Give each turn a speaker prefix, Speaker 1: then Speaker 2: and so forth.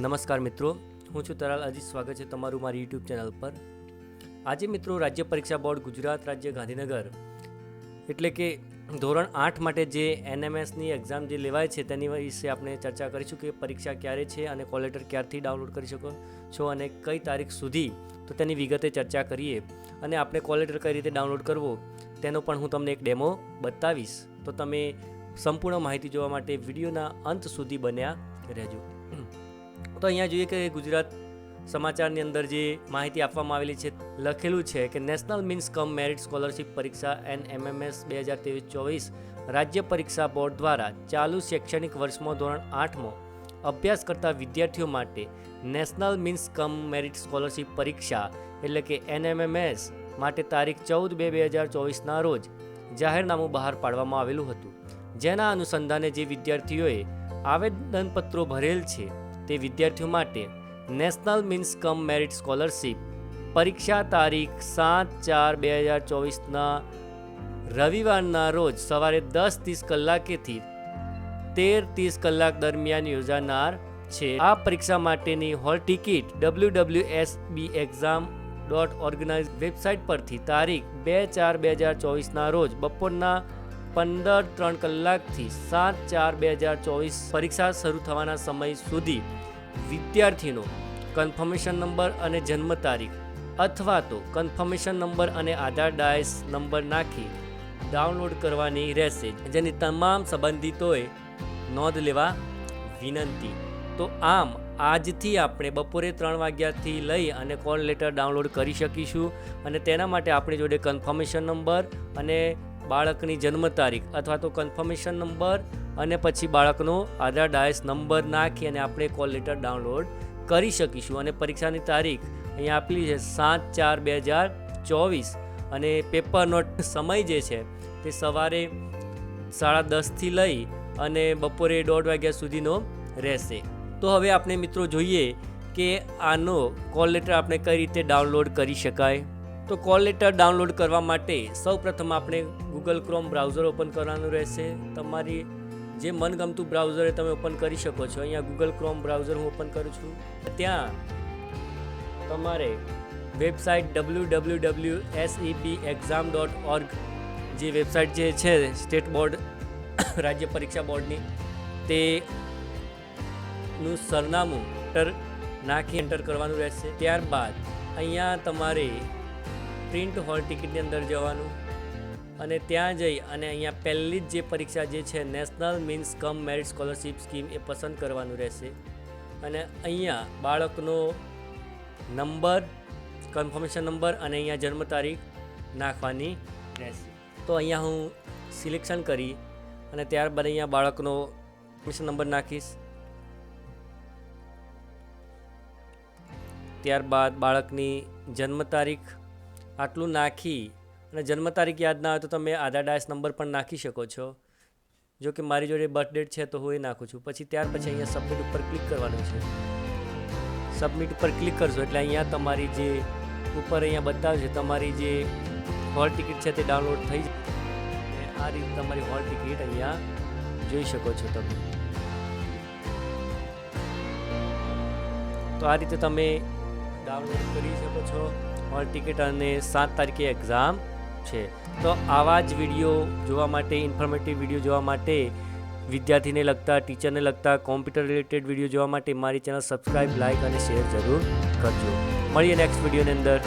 Speaker 1: નમસ્કાર મિત્રો, હું છું તરાલ અજીત. સ્વાગત છે તમારું મારી યુટ્યુબ ચેનલ પર. આજે મિત્રો રાજ્ય પરીક્ષા બોર્ડ ગુજરાત રાજ્ય ગાંધીનગર એટલે કે ધોરણ 8 માટે જે NMSની એક્ઝામ જે લેવાય છે તેની વિશે આપણે ચર્ચા કરીશું કે પરીક્ષા ક્યારે છે અને કોલ લેટર ક્યારથી ડાઉનલોડ કરી શકો છો અને કઈ તારીખ સુધી, તો તેની વિગતે ચર્ચા કરીએ. અને આપણે કોલ લેટર કઈ રીતે ડાઉનલોડ કરવો તેનો પણ હું તમને એક ડેમો બતાવીશ. તો તમે સંપૂર્ણ માહિતી જોવા માટે વિડીયોના અંત સુધી બન્યા રહેજો. તો અહીંયા જોઈએ કે ગુજરાત સમાચારની અંદર જે માહિતી આપવામાં આવેલી છે, લખેલું છે કે national means cum merit scholarship પરીક્ષા NMMS 2023-24 રાજ્ય પરીક્ષા બોર્ડ દ્વારા ચાલુ શૈક્ષણિક વર્ષમાં ધોરણ 8માં અભ્યાસ કરતા વિદ્યાર્થીઓ માટે national means cum merit scholarship પરીક્ષા એટલે કે NMMS માટે તારીખ 14/2/2024ના રોજ જાહેરનામું બહાર પાડવામાં આવેલું હતું. જેના અનુસંધાને જે વિદ્યાર્થીઓએ આવેદનપત્રો ભરેલ છે તે વિદ્યાર્થીઓ માટે national means cum merit scholarship પરીક્ષા તારીખ 7/4/2024ના રવિવારના રોજ સવારે 10:30 કલાકેથી 13:30 કલાક દરમિયાન યોજાનાર છે. આ પરીક્ષા માટેની હોલ ટિકિટ www.sbexam.organize વેબસાઇટ પરથી તારીખ 2/4/2024ના રોજ બપોરના 15:03 કલાકથી 7/4/2024 પરીક્ષા શરૂ થવાના સમય સુધી વિદ્યાર્થીનો કન્ફર્મેશન નંબર અને જન્મ તારીખ અથવા તો કન્ફર્મેશન નંબર અને આધાર ડાયસ નંબર નાખી ડાઉનલોડ કરવાની રહેશે, જેની તમામ સંબંધિતોએ નોંધ લેવા વિનંતી. તો આમ આજથી આપણે બપોરે 3 વાગ્યાથી લઈ અને કોલ લેટર ડાઉનલોડ કરી શકીશું. અને તેના માટે આપણી જોડે કન્ફર્મેશન નંબર અને બાળકની જન્મ તારીખ અથવા તો કન્ફર્મેશન નંબર અને પછી બાળકનો આધાર ડાયસ નંબર નાખી અને આપણે કોલ લેટર ડાઉનલોડ કરી શકીશું. અને પરીક્ષાની તારીખ અહીંયા આપેલી છે 7/4/2024 અને પેપર નોટ સમય જે છે તે સવારે 10:30થી લઈ અને બપોરે 1:30 વાગ્યા સુધીનો રહેશે. તો હવે આપણે મિત્રો જોઈએ કે આનો કોલ લેટર આપણે કઈ રીતે ડાઉનલોડ કરી શકાય. તો કોલ લેટર ડાઉનલોડ કરવા માટે સૌપ્રથમ આપણે ગૂગલ ક્રોમ બ્રાઉઝર ઓપન કરવાનું રહેશે. તમારી જે મનગમતું બ્રાઉઝર તમે ઓપન કરી શકો છો. અહીંયા ગૂગલ ક્રોમ બ્રાઉઝર હું ઓપન કરું છું. ત્યાં તમારે વેબસાઇટ www.sebexam.org જે વેબસાઇટ જે છે સ્ટેટ બોર્ડ રાજ્ય પરીક્ષા બોર્ડની, તેનું સરનામું નાખી એન્ટર કરવાનું રહેશે. ત્યારબાદ અહીંયા તમારે પ્રિન્ટ હોલ ટિકિટની અંદર જવાનું અને ત્યાં જઈ અને અહીંયા પહેલી જ જે પરીક્ષા જે છે national means cum merit scholarship scheme એ પસંદ કરવાનું રહેશે. અને અહીંયા બાળકનો નંબર, કન્ફર્મેશન નંબર અને અહીંયા જન્મ તારીખ નાખવાની રહેશે. તો અહીંયા હું સિલેક્શન કરી અને ત્યારબાદ અહીંયા બાળકનો કન્ફર્મેશન નંબર નાખીશ. ત્યારબાદ બાળકની જન્મ તારીખ આટલું નાખી અને જન્મ તારીખ યાદ ના હોય તો તમે આધાર ડાયસ નંબર પણ નાખી શકો છો. જો કે મારી જોડે બર્થ ડેટ છે તો હું એ નાખું છું. ત્યાર પછી અહીંયા સબમિટ ઉપર ક્લિક કરવાનું છે. સબમિટ ઉપર ક્લિક કરશો એટલે અહીંયા તમારી જે ઉપર અહીંયા બતાવે છે તમારી જે હોલ ટિકિટ છે તે ડાઉનલોડ થઈ જાય. આ રીતે તમારી હોલ ટિકિટ અહીંયા જોઈ શકો છો તમે. તો આ રીતે તમે ડાઉનલોડ કરી શકો છો હોલ ટિકિટ. અને 7 તારીખે એક્ઝામ છે. તો આવા જ વિડીયો જોવા માટે, ઇન્ફોર્મેટિવ વિડીયો જોવા માટે, વિદ્યાર્થીને લગતા, ટીચરને લગતા, કોમ્પ્યુટર રિલેટેડ વિડીયો જોવા માટે મારી ચેનલ સબસ્ક્રાઈબ, લાઇક અને શેર જરૂર કરજો. મળીએ નેક્સ્ટ વિડીયોની અંદર.